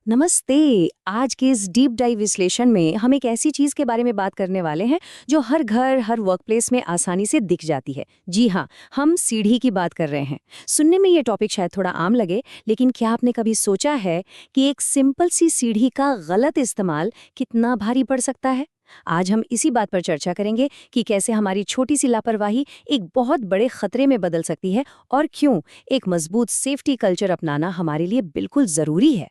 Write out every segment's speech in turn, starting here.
नमस्ते। आज के इस डीप डाइव विश्लेषण में हम एक ऐसी चीज के बारे में बात करने वाले हैं जो हर घर हर वर्कप्लेस में आसानी से दिख जाती है। जी हाँ, हम सीढ़ी की बात कर रहे हैं। सुनने में ये टॉपिक शायद थोड़ा आम लगे, लेकिन क्या आपने कभी सोचा है कि एक सिंपल सी सीढ़ी का गलत इस्तेमाल कितना भारी पड़ सकता है? आज हम इसी बात पर चर्चा करेंगे कि कैसे हमारी छोटी सी लापरवाही एक बहुत बड़े खतरे में बदल सकती है और क्यों एक मजबूत सेफ्टी कल्चर अपनाना हमारे लिए बिल्कुल जरूरी है।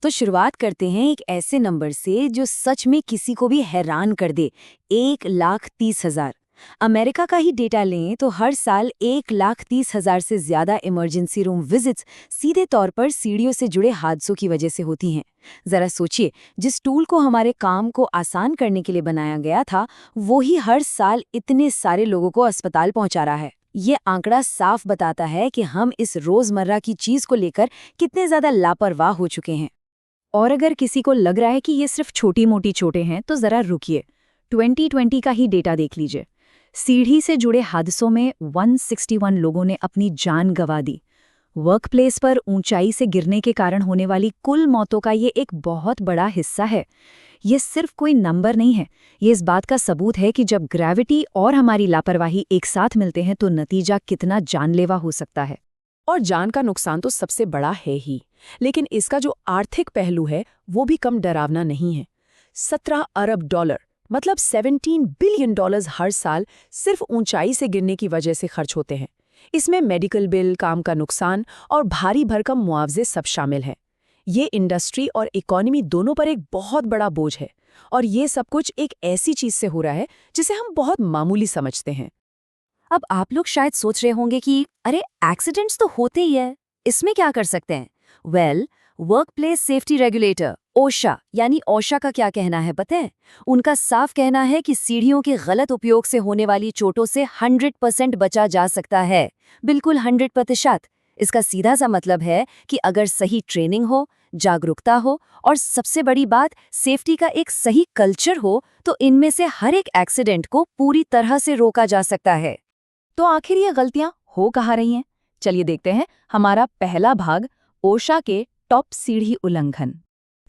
तो शुरुआत करते हैं एक ऐसे नंबर से जो सच में किसी को भी हैरान कर दे। 1,30,000। अमेरिका का ही डेटा लें तो हर साल 1,30,000 से ज्यादा इमरजेंसी रूम विजिट्स सीधे तौर पर सीढ़ियों से जुड़े हादसों की वजह से होती हैं। जरा सोचिए, जिस टूल को हमारे काम को आसान करने के लिए बनाया गया था, वो ही हर साल इतने सारे लोगों को अस्पताल पहुंचा रहा है। ये आंकड़ा साफ बताता है कि हम इस रोजमर्रा की चीज को लेकर कितने ज्यादा लापरवाह हो चुके हैं। और अगर किसी को लग रहा है कि ये सिर्फ छोटी मोटी चोटें हैं, तो जरा रुकिए। 2020 का ही डेटा देख लीजिए। सीढ़ी से जुड़े हादसों में 161 लोगों ने अपनी जान गंवा दी। वर्कप्लेस पर ऊंचाई से गिरने के कारण होने वाली कुल मौतों का ये एक बहुत बड़ा हिस्सा है। ये सिर्फ कोई नंबर नहीं है, ये इस बात का सबूत है कि जब ग्रेविटी और हमारी लापरवाही एक साथ मिलते हैं तो नतीजा कितना जानलेवा हो सकता है। और जान का नुकसान तो सबसे बड़ा है ही, लेकिन इसका जो आर्थिक पहलू है वो भी कम डरावना नहीं है। 17 अरब डॉलर मतलब 17 बिलियन डॉलर्स हर साल सिर्फ ऊंचाई से गिरने की वजह से खर्च होते हैं। इसमें मेडिकल बिल, काम का नुकसान और भारी भरकम मुआवजे सब शामिल हैं। ये इंडस्ट्री और इकोनॉमी दोनों पर एक बहुत बड़ा बोझ है, और ये सब कुछ एक ऐसी चीज से हो रहा है जिसे हम बहुत मामूली समझते हैं। अब आप लोग शायद सोच रहे होंगे कि अरे एक्सीडेंट्स तो होते ही है, इसमें क्या कर सकते हैं? वेल, वर्कप्लेस सेफ्टी रेगुलेटर ओशा यानी ओशा का क्या कहना है पता है? उनका साफ कहना है कि सीढ़ियों के गलत उपयोग से होने वाली चोटों से 100% बचा जा सकता है। बिल्कुल 100%। इसका सीधा सा मतलब है कि अगर सही ट्रेनिंग हो, जागरूकता हो और सबसे बड़ी बात सेफ्टी का एक सही कल्चर हो, तो इनमें से हर एक एक्सीडेंट को पूरी तरह से रोका जा सकता है। तो आखिर ये गलतियां हो कहाँ रही हैं? चलिए देखते हैं हमारा पहला भाग, ओशा के टॉप सीढ़ी उल्लंघन।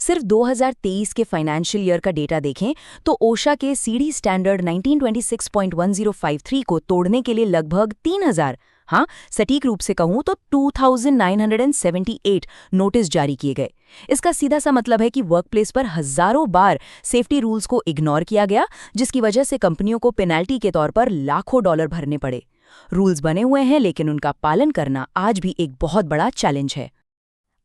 सिर्फ 2023 के फाइनेंशियल ईयर का डेटा देखें तो ओशा के सीढ़ी स्टैंडर्ड 1926.1053 को तोड़ने के लिए लगभग 3,000, हाँ सटीक रूप से कहूं तो 2,978 नोटिस जारी किए गए। इसका सीधा सा मतलब है कि वर्कप्लेस पर हजारों बार सेफ्टी रूल्स को इग्नोर किया गया, जिसकी वजह से कंपनियों को पेनल्टी के तौर पर लाखों डॉलर भरने पड़े। रूल्स बने हुए हैं, लेकिन उनका पालन करना आज भी एक बहुत बड़ा चैलेंज है।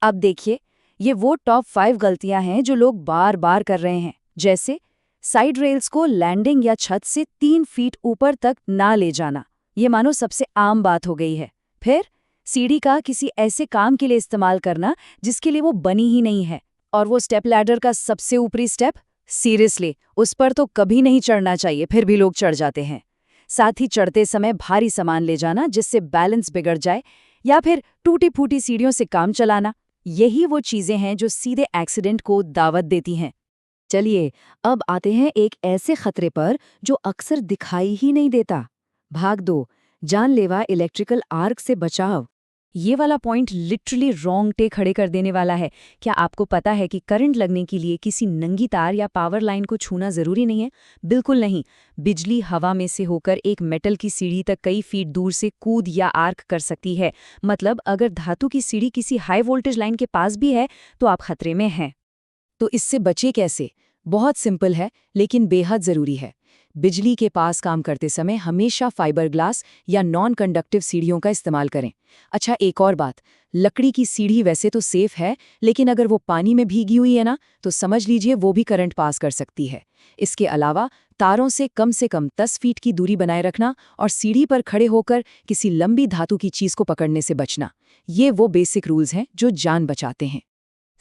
अब देखिए, ये वो टॉप 5 गलतियां हैं जो लोग बार बार कर रहे हैं, जैसे साइड रेल्स को लैंडिंग या छत से 3 फीट ऊपर तक ना ले जाना। ये मानो सबसे आम बात हो गई है। फिर सीढ़ी का किसी ऐसे काम के लिए इस्तेमाल करना जिसके लिए वो बनी ही नहीं है। और वो स्टेप लैडर का सबसे ऊपरी स्टेप, सीरियसली उस पर तो कभी नहीं चढ़ना चाहिए, फिर भी लोग चढ़ जाते हैं। साथ ही चढ़ते समय भारी सामान ले जाना जिससे बैलेंस बिगड़ जाए, या फिर टूटी फूटी सीढ़ियों से काम चलाना। यही वो चीजें हैं जो सीधे एक्सीडेंट को दावत देती हैं। चलिए अब आते हैं एक ऐसे खतरे पर जो अक्सर दिखाई ही नहीं देता। भाग 2, जानलेवा इलेक्ट्रिकल आर्क से बचाव। ये वाला पॉइंट लिटरली रोंगटे खड़े कर देने वाला है। क्या आपको पता है कि करंट लगने के लिए किसी नंगी तार या पावर लाइन को छूना जरूरी नहीं है? बिल्कुल नहीं। बिजली हवा में से होकर एक मेटल की सीढ़ी तक कई फीट दूर से कूद या आर्क कर सकती है। मतलब अगर धातु की सीढ़ी किसी हाई वोल्टेज लाइन के पास भी है तो आप खतरे में हैं। तो इससे बचे कैसे? बहुत सिंपल है, लेकिन बेहद जरूरी है। बिजली के पास काम करते समय हमेशा फाइबर ग्लास या नॉन कंडक्टिव सीढ़ियों का इस्तेमाल करें। अच्छा, एक और बात, लकड़ी की सीढ़ी वैसे तो सेफ है, लेकिन अगर वो पानी में भीगी हुई है ना, तो समझ लीजिए वो भी करंट पास कर सकती है। इसके अलावा तारों से कम 10 फीट की दूरी बनाए रखना और सीढ़ी पर खड़े होकर किसी लंबी धातु की चीज को पकड़ने से बचना। ये वो बेसिक रूल्स हैं जो जान बचाते हैं।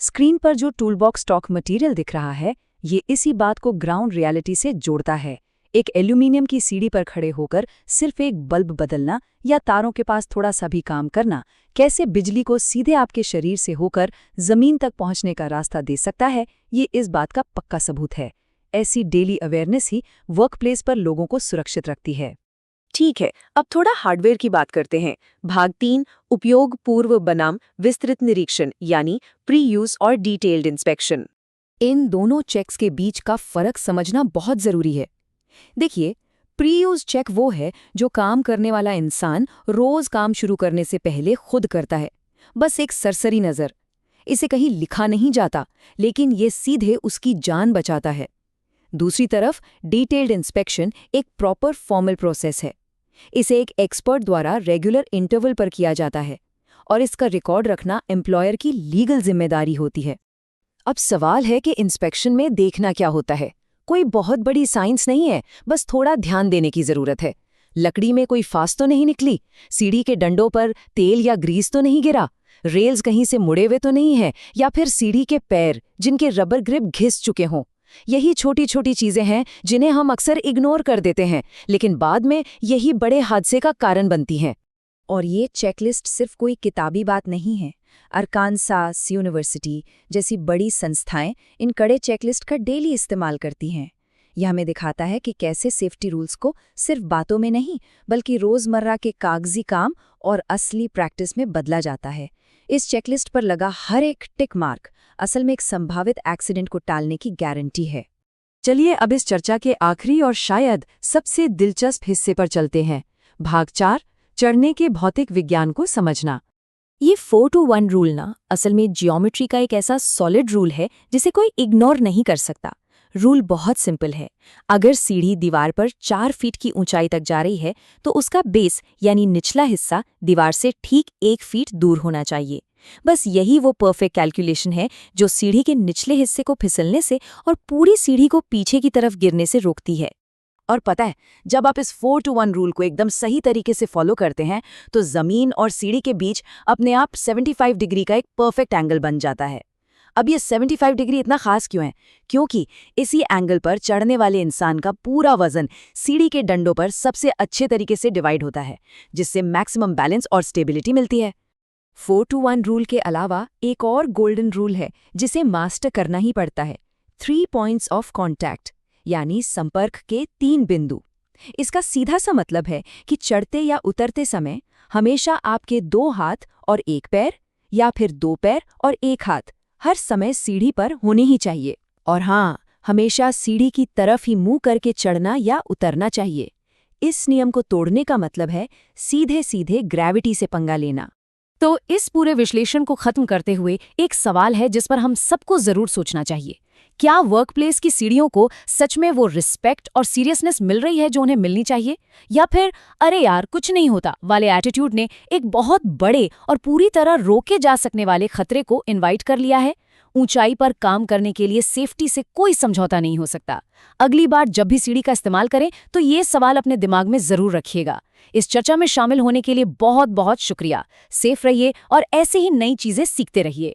स्क्रीन पर जो टूलबॉक्स टॉक मटेरियल दिख रहा है, ये इसी बात को ग्राउंड रियलिटी से जोड़ता है। एक एल्यूमिनियम की सीढ़ी पर खड़े होकर सिर्फ एक बल्ब बदलना या तारों के पास थोड़ा सा भी काम करना कैसे बिजली को सीधे आपके शरीर से होकर जमीन तक पहुंचने का रास्ता दे सकता है, ये इस बात का पक्का सबूत है। ऐसी डेली अवेयरनेस ही वर्कप्लेस पर लोगों को सुरक्षित रखती है। ठीक है, अब थोड़ा हार्डवेयर की बात करते हैं। भाग 3, उपयोग पूर्व बनाम विस्तृत निरीक्षण यानी प्री यूज और डिटेल्ड इंस्पेक्शन। इन दोनों चेक्स के बीच का फर्क समझना बहुत जरूरी है। देखिए, प्री यूज चेक वो है जो काम करने वाला इंसान रोज काम शुरू करने से पहले खुद करता है, बस एक सरसरी नज़र। इसे कहीं लिखा नहीं जाता, लेकिन ये सीधे उसकी जान बचाता है। दूसरी तरफ डिटेल्ड इंस्पेक्शन एक प्रॉपर फॉर्मल प्रोसेस है। इसे एक एक्सपर्ट द्वारा रेगुलर इंटरवल पर किया जाता है और इसका रिकॉर्ड रखना एम्प्लॉयर की लीगल जिम्मेदारी होती है। अब सवाल है कि इंस्पेक्शन में देखना क्या होता है। कोई बहुत बड़ी साइंस नहीं है, बस थोड़ा ध्यान देने की जरूरत है। लकड़ी में कोई फास तो नहीं निकली, सीढ़ी के डंडों पर तेल या ग्रीस तो नहीं गिरा, रेल्स कहीं से मुड़े हुए तो नहीं है, या फिर सीढ़ी के पैर जिनके रबर ग्रिप घिस चुके हों। यही छोटी छोटी चीजें हैं जिन्हें हम अक्सर इग्नोर कर देते हैं, लेकिन बाद में यही बड़े हादसे का कारण बनती हैं। और ये चेकलिस्ट सिर्फ कोई किताबी बात नहीं है। अरकानसास यूनिवर्सिटी जैसी बड़ी संस्थाएं इन कड़े चेकलिस्ट का डेली इस्तेमाल करती हैं। यह हमें दिखाता है कि कैसे सेफ्टी रूल्स को सिर्फ बातों में नहीं, बल्कि रोजमर्रा के कागजी काम और असली प्रैक्टिस में बदला जाता है। इस चेकलिस्ट पर लगा हर एक टिक मार्क असल में एक संभावित एक्सीडेंट को टालने की गारंटी है। चलिए अब इस चर्चा के आखिरी और शायद सबसे दिलचस्प हिस्से पर चलते हैं। भाग 4, चढ़ने के भौतिक विज्ञान को समझना। ये 4-to-1 रूल ना असल में जियोमेट्री का एक ऐसा सॉलिड रूल है जिसे कोई इग्नोर नहीं कर सकता। रूल बहुत सिंपल है। अगर सीढ़ी दीवार पर 4 फीट की ऊंचाई तक जा रही है तो उसका बेस यानी निचला हिस्सा दीवार से ठीक 1 फीट दूर होना चाहिए। बस यही वो परफेक्ट कैलकुलेशन है जो सीढ़ी के निचले हिस्से को फिसलने से और पूरी सीढ़ी को पीछे की तरफ गिरने से रोकती है। और पता है, जब आप इस 4-to-1 रूल को एकदम सही तरीके से फॉलो करते हैं तो जमीन और सीढ़ी के बीच अपने आप 75 डिग्री का एक परफेक्ट एंगल बन जाता है। अब ये 75 डिग्री इतना खास क्यों है? क्योंकि इसी एंगल पर चढ़ने वाले इंसान का पूरा वजन सीढ़ी के डंडों पर सबसे अच्छे तरीके से डिवाइड होता है, जिससे मैक्सिमम बैलेंस और स्टेबिलिटी मिलती है। 4-to-1 रूल के अलावा एक और गोल्डन रूल है जिसे मास्टर करना ही पड़ता है। 3 पॉइंट्स ऑफ कॉन्टैक्ट यानी संपर्क के 3 बिंदु। इसका सीधा सा मतलब है कि चढ़ते या उतरते समय हमेशा आपके 2 हाथ और 1 पैर, या फिर 2 पैर और 1 हाथ हर समय सीढ़ी पर होने ही चाहिए। और हाँ, हमेशा सीढ़ी की तरफ ही मुंह करके चढ़ना या उतरना चाहिए। इस नियम को तोड़ने का मतलब है सीधे सीधे ग्रेविटी से पंगा लेना। तो इस पूरे विश्लेषण को खत्म करते हुए एक सवाल है जिस पर हम सबको जरूर सोचना चाहिए। क्या वर्कप्लेस की सीढ़ियों को सच में वो रिस्पेक्ट और सीरियसनेस मिल रही है जो उन्हें मिलनी चाहिए, या फिर अरे यार कुछ नहीं होता वाले एटीट्यूड ने एक बहुत बड़े और पूरी तरह रोके जा सकने वाले खतरे को इनवाइट कर लिया है? ऊंचाई पर काम करने के लिए सेफ्टी से कोई समझौता नहीं हो सकता। अगली बार जब भी सीढ़ी का इस्तेमाल करें तो ये सवाल अपने दिमाग में जरूर रखिएगा। इस चर्चा में शामिल होने के लिए बहुत बहुत शुक्रिया। सेफ रहिए और ऐसे ही नई चीजें सीखते रहिए।